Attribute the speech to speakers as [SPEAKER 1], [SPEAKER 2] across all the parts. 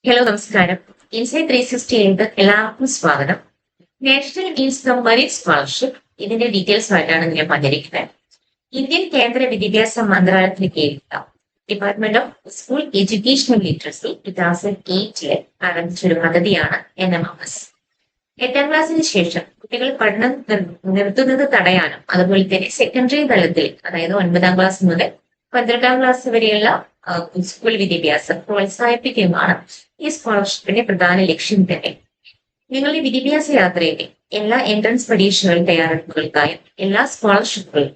[SPEAKER 1] Hello നമസ്കാരം. Insight 360 എല്ലാവർക്കും സ്വാഗതം. നാഷണൽ ഇൻകം മെറിറ്റ് സ്കോളർഷിപ്പ് ഇതിന്റെ ഡീറ്റെയിൽസ് ആയിട്ടാണ് ഞാൻ പറഞ്ഞിരിക്കുന്നത്. ഇന്ത്യൻ കേന്ദ്ര വിദ്യാഭ്യാസ മന്ത്രാലയത്തിന് കീഴിലുള്ള department of school educational literacy 2008 ആരംഭിച്ച ഒരു പദ്ധതിയാണ് NMMS. 8ാം ക്ലാസ്സിന് ശേഷം കുട്ടികൾ പഠനം നിർത്തുന്നത് തടയാനും അതുപോലെ തന്നെ സെക്കൻഡറി തലത്തിൽ അതായത് 9ാം ക്ലാസ് മുതൽ 12ാം ക്ലാസ് വരെയുള്ള സ്കൂൾ വിദ്യാഭ്യാസം പ്രോത്സാഹിപ്പിക്കുകയുമാണ് ഈ സ്കോളർഷിപ്പിന്റെ പ്രധാന ലക്ഷ്യം തന്നെ. നിങ്ങളുടെ വിദ്യാഭ്യാസ യാത്രയിലെ എല്ലാ എൻട്രൻസ് പരീക്ഷകൾ തയ്യാറെടുപ്പുകൾക്കായും എല്ലാ സ്കോളർഷിപ്പുകളും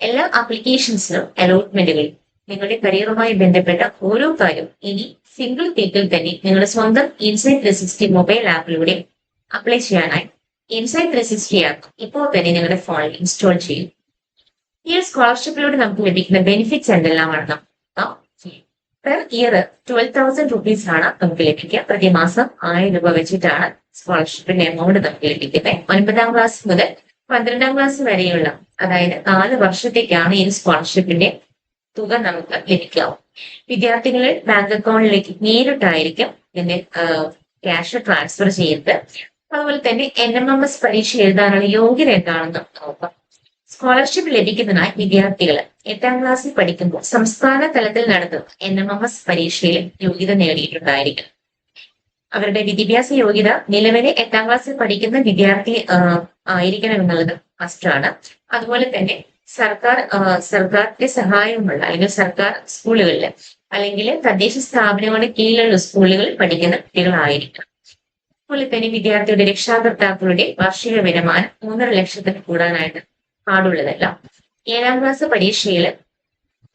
[SPEAKER 1] എല്ലാ ആപ്ലിക്കേഷൻസിനും അലോട്ട്മെന്റുകളും നിങ്ങളുടെ കരിയറുമായി ബന്ധപ്പെട്ട ഓരോ കാര്യവും ഇനി സിംഗിൾ ക്ലിക്കിൽ തന്നെ നിങ്ങളുടെ സ്വന്തം ഇൻസൈറ്റ് 360 മൊബൈൽ ആപ്പിലൂടെ അപ്ലൈ ചെയ്യാനായി ഇൻസൈറ്റ് 360 ആപ്പ് ഇപ്പോൾ തന്നെ നിങ്ങളുടെ ഫോണിൽ ഇൻസ്റ്റാൾ ചെയ്യും. ഈ സ്കോളർഷിപ്പിലൂടെ നമുക്ക് ലഭിക്കുന്ന ബെനിഫിറ്റ്സ് എന്തെല്ലാമാണ് നോക്കാം. പെർ ഇയർ 12,000 rupees ആണ് നമുക്ക് ലഭിക്കുക. പ്രതിമാസം 1,000 രൂപ വെച്ചിട്ടാണ് സ്കോളർഷിപ്പിന്റെ എമൗണ്ട് നമുക്ക് ലഭിക്കുന്നത്. 9ാം ക്ലാസ് മുതൽ 12ാം ക്ലാസ് വരെയുള്ള അതായത് 4 വർഷത്തേക്കാണ് ഈ സ്കോളർഷിപ്പിന്റെ തുക നമുക്ക് ലഭിക്കുക. വിദ്യാർത്ഥികളുടെ ബാങ്ക് അക്കൗണ്ടിലേക്ക് നേരിട്ടായിരിക്കും ഇതിന്റെ ക്യാഷ് ട്രാൻസ്ഫർ ചെയ്യുന്നത്. അതുപോലെ തന്നെ NMMS പരീക്ഷ എഴുതാനുള്ള യോഗ്യത എന്താണെന്ന് നോക്കാം. സ്കോളർഷിപ്പ് ലഭിക്കുന്നതിനായി വിദ്യാർത്ഥികൾ 8ാം ക്ലാസ്സിൽ പഠിക്കുമ്പോൾ സംസ്ഥാന തലത്തിൽ നടത്തുന്ന NMMS പരീക്ഷയിൽ യോഗ്യത നേടിയിട്ടുണ്ടായിരിക്കും. അവരുടെ വിദ്യാഭ്യാസ യോഗ്യത നിലവിലെ 8ാം ക്ലാസ്സിൽ പഠിക്കുന്ന വിദ്യാർത്ഥി ആയിരിക്കണം എന്നുള്ളത് മസ്റ്റാണ്. അതുപോലെ തന്നെ സർക്കാരിന്റെ സഹായമുള്ള അല്ലെങ്കിൽ സർക്കാർ സ്കൂളുകളിൽ അല്ലെങ്കിൽ തദ്ദേശ സ്ഥാപനങ്ങളുടെ കീഴിലുള്ള സ്കൂളുകളിൽ പഠിക്കുന്ന കുട്ടികളായിരിക്കും. അതുപോലെ തന്നെ വിദ്യാർത്ഥിയുടെ രക്ഷാകർത്താക്കളുടെ വാർഷിക വരുമാനം 3.5 ലക്ഷത്തിന് കൂടാനായിട്ട് പാടുള്ളതല്ല. 7ാം ക്ലാസ് പരീക്ഷയിൽ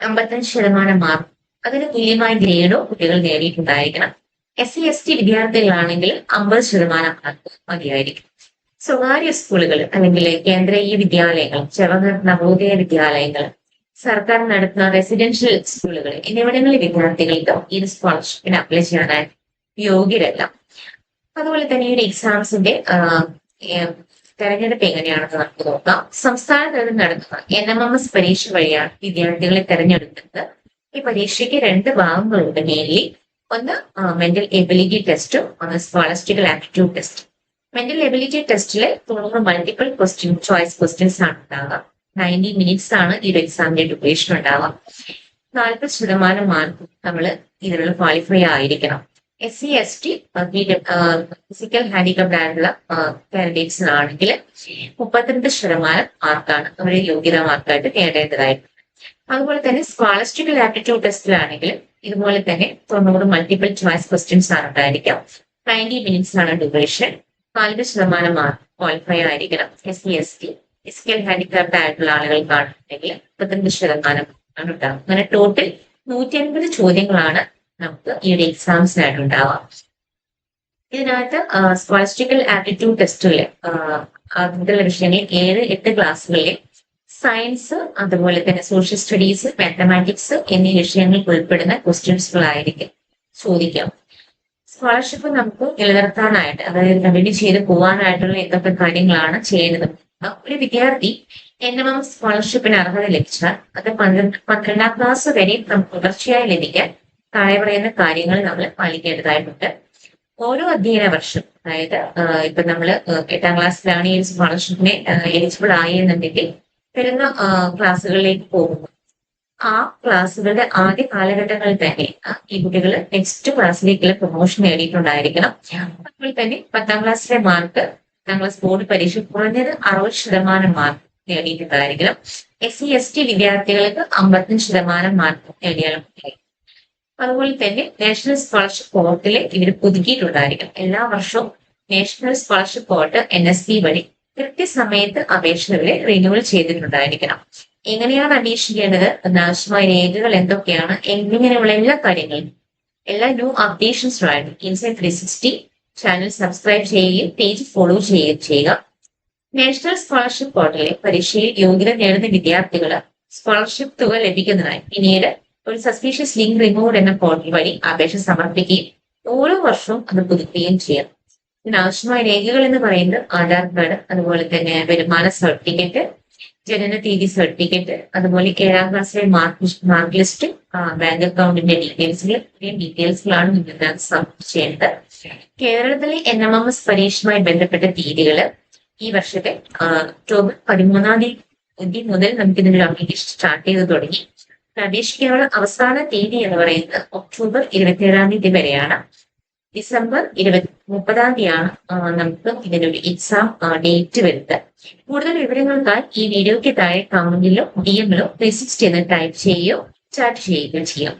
[SPEAKER 1] 55% മാർക്ക് അതിന് തുല്യമായ ഗ്രേഡോ കുട്ടികൾ നേടിയിട്ടുണ്ടായിരിക്കണം. SC/ST വിദ്യാർത്ഥികളാണെങ്കിൽ 50% മാർക്ക് മതിയായിരിക്കും. സ്വകാര്യ സ്കൂളുകൾ അല്ലെങ്കിൽ കേന്ദ്രീയ വിദ്യാലയങ്ങൾ, ജവഹർ നവോദയ വിദ്യാലയങ്ങൾ, സർക്കാർ നടത്തുന്ന റെസിഡൻഷ്യൽ സ്കൂളുകൾ എന്നിവിടങ്ങളിലെ വിദ്യാർത്ഥികൾക്ക് ഈ സ്കോളർഷിപ്പിന് അപ്ലൈ ചെയ്യാനായി യോഗ്യരല്ല. അതുപോലെ തന്നെ ഈ എക്സാംസിന്റെ തെരഞ്ഞെടുപ്പ് എങ്ങനെയാണെന്ന് നമുക്ക് നോക്കാം. സംസ്ഥാന തലത്തിൽ നടത്തുന്ന NMMS പരീക്ഷ വഴിയാണ് വിദ്യാർത്ഥികളെ തെരഞ്ഞെടുക്കുന്നത്. ഈ പരീക്ഷയ്ക്ക് 2 ഭാഗങ്ങളുണ്ട് മെയിൻലി. ഒന്ന് മെന്റൽ എബിലിറ്റി ടെസ്റ്റും ഒന്ന് സ്കോളസ്റ്റിക്കൽ ആപ്റ്റിറ്റ്യൂഡ് ടെസ്റ്റ്. മെന്റൽ എബിലിറ്റി ടെസ്റ്റില് 90 മൾട്ടിപ്പിൾ ചോയ്സ് ക്വസ്റ്റ്യൻസ് ആണ് ഉണ്ടാവുക. 90 മിനിറ്റ്സ് ആണ് ഈ ഒരു എക്സാമിന്റെ ഡ്യൂറേഷൻ ഉണ്ടാവുക. 40% മാർക്ക് നമ്മൾ ഇതിനുള്ള ക്വാളിഫൈ ആയിരിക്കണം. SC/ST ഫിസിക്കൽ ഹാൻഡികാപ്ഡ് ആയിട്ടുള്ള കാൻഡിഡേറ്റ്സിനാണെങ്കിൽ 32% മാർക്കാണ് അവരുടെ യോഗ്യതാ മാർക്കായിട്ട് നേടേണ്ടതായിട്ടുണ്ട്. അതുപോലെ തന്നെ സ്കോളസ്റ്റിക്കൽ ആപ്റ്റിറ്റ്യൂഡ് ടെസ്റ്റിലാണെങ്കിൽ ഇതുപോലെ തന്നെ 90 മൾട്ടിപ്പിൾ ചോയ്സ് ക്വസ്റ്റ്യൻസ് ആണ് ഉണ്ടായിരിക്കാം. 90 മിനിറ്റ്സ് ആണ് ഡ്യൂറേഷൻ. 40% മാർക്ക് ക്വാളിഫൈ ആയിരിക്കണം. SC/ST ഫിസിക്കൽ ഹാൻഡികാപ്ഡ് ആയിട്ടുള്ള ആളുകൾക്കാണെങ്കിൽ 32% ആണ് ഉണ്ടാകും. അങ്ങനെ ടോട്ടൽ 150 ചോദ്യങ്ങളാണ് നമുക്ക് ഈ ഒരു എക്സാംസിനായിട്ട് ഉണ്ടാവാം. ഇതിനകത്ത് സ്കോളസ്റ്റിക്കൽ ആപ്റ്റിറ്റ്യൂഡ് ടെസ്റ്റിലെ അതിലുള്ള വിഷയങ്ങൾ 7-8 ക്ലാസ്സുകളിലെ സയൻസ് അതുപോലെ തന്നെ സോഷ്യൽ സ്റ്റഡീസ്, മാത്തമാറ്റിക്സ് എന്നീ വിഷയങ്ങൾക്ക് ഉൾപ്പെടുന്ന ക്വസ്റ്റ്യൻസുകളായിരിക്കും ചോദിക്കാം. സ്കോളർഷിപ്പ് നമുക്ക് നിലനിർത്താനായിട്ട് അതായത് കണ്ടിന്യൂ ചെയ്ത് പോകാനായിട്ടുള്ള എന്തൊക്കെ കാര്യങ്ങളാണ് ചെയ്യുന്നത്. ഒരു വിദ്യാർത്ഥി NMMS സ്കോളർഷിപ്പിന് അർഹത ലഭിച്ചാൽ അത് 12ാം ക്ലാസ് വരെ നമുക്ക് തുടർച്ചയായി ലഭിക്കാൻ താഴെ പറയുന്ന കാര്യങ്ങൾ നമ്മൾ പാലിക്കേണ്ടതായിട്ടുണ്ട്. ഓരോ അധ്യയന വർഷം അതായത് ഇപ്പൊ നമ്മൾ 8ാം ക്ലാസ്സിലാണ് ഈ സ്കോളർഷിപ്പിനെ എലിജിബിൾ ആയെന്നുണ്ടെങ്കിൽ വരുന്ന ക്ലാസ്സുകളിലേക്ക് പോകുമ്പോൾ ആ ക്ലാസ്സുകളുടെ ആദ്യ കാലഘട്ടങ്ങളിൽ തന്നെ ഈ കുട്ടികൾ നെക്സ്റ്റ് ക്ലാസ്സിലേക്കുള്ള പ്രൊമോഷൻ നേടിയിട്ടുണ്ടായിരിക്കണം. അതുപോലെ തന്നെ 10ാം ക്ലാസ്സിലെ മാർക്ക് 10ാം ക്ലാസ് ബോർഡ് പരീക്ഷ കുറഞ്ഞത് 60% മാർക്ക് നേടിയിട്ടുണ്ടായിരിക്കണം. SC/ST വിദ്യാർത്ഥികൾക്ക് 55% മാർക്ക് നേടിയാലും മതി. അതുപോലെ തന്നെ നാഷണൽ സ്കോളർഷിപ്പ് പോർട്ടിൽ ഇവർ പുതുക്കിയിട്ടുണ്ടായിരിക്കും. എല്ലാ വർഷവും നാഷണൽ സ്കോളർഷിപ്പ് പോർട്ട് NSP വഴി കൃത്യസമയത്ത് അപേക്ഷകളെ റിന്യൂവൽ ചെയ്തിട്ടുണ്ടായിരിക്കണം. എങ്ങനെയാണ് അപേക്ഷിക്കേണ്ടത്, ആവശ്യമായ രേഖകൾ എന്തൊക്കെയാണ് എന്നിങ്ങനെയുള്ള എല്ലാ കാര്യങ്ങളും എല്ലാ ന്യൂ അപ്ഡേഷൻസുമായിട്ട് ഇൻസൈറ്റ് 360 ചാനൽ സബ്സ്ക്രൈബ് ചെയ്യുകയും പേജ് ഫോളോ ചെയ്യുകയും ചെയ്യുക. നാഷണൽ സ്കോളർഷിപ്പ് പോർട്ടലിലെ പരീക്ഷയിൽ യോഗ്യത നേടുന്ന വിദ്യാർത്ഥികൾ സ്കോളർഷിപ്പ് തുക ലഭിക്കുന്നതിനായി പിന്നീട് ഒരു സസ്പീഷ്യസ് ലിങ്ക് റിമൂവ് എന്ന പോർട്ടൽ വഴി അപേക്ഷ സമർപ്പിക്കുകയും ഓരോ വർഷവും അത് പുതുക്കുകയും ചെയ്യാം. ഇതിനാവശ്യമായ രേഖകൾ എന്ന് പറയുന്നത് ആധാർ കാർഡ്, അതുപോലെ തന്നെ വരുമാന സർട്ടിഫിക്കറ്റ്, ജനന തീയതി സർട്ടിഫിക്കറ്റ്, അതുപോലെ 7ാം ക്ലാസ്സിലെ മാർക്ക് ലിസ്റ്റ്, ബാങ്ക് അക്കൗണ്ടിന്റെ ഡീറ്റെയിൽസുകൾ, ഇത്രയും ഡീറ്റെയിൽസുകളാണ് നിങ്ങൾക്ക് സബ്മിറ്റ് ചെയ്യേണ്ടത്. കേരളത്തിലെ NMMS പരീക്ഷയുമായി ബന്ധപ്പെട്ട തീയതികൾ ഈ വർഷത്തെ ഒക്ടോബർ 13ാം തീയതി മുതൽ നമുക്ക് ഇതിന്റെ അപ്ലിക്കേഷൻ സ്റ്റാർട്ട് ചെയ്ത് തുടങ്ങി. അപേക്ഷിക്കാനുള്ള അവസാന തീയതി എന്ന് പറയുന്നത് ഒക്ടോബർ 27ാം തീയതി വരെയാണ്. ഡിസംബർ 30ാം തീയതിയാണ് നമുക്ക് ഇതിനൊരു എക്സാം ഡേറ്റ് വരുന്നത്. കൂടുതൽ വിവരങ്ങൾക്കായി ഈ വീഡിയോയ്ക്ക് താഴെ കമന്റിലോ DM-ലോ മെസ്സേജ് ചെയ്ത് ടൈപ്പ് ചെയ്യുകയോ ചാറ്റ് ചെയ്യുകയോ ചെയ്യാം.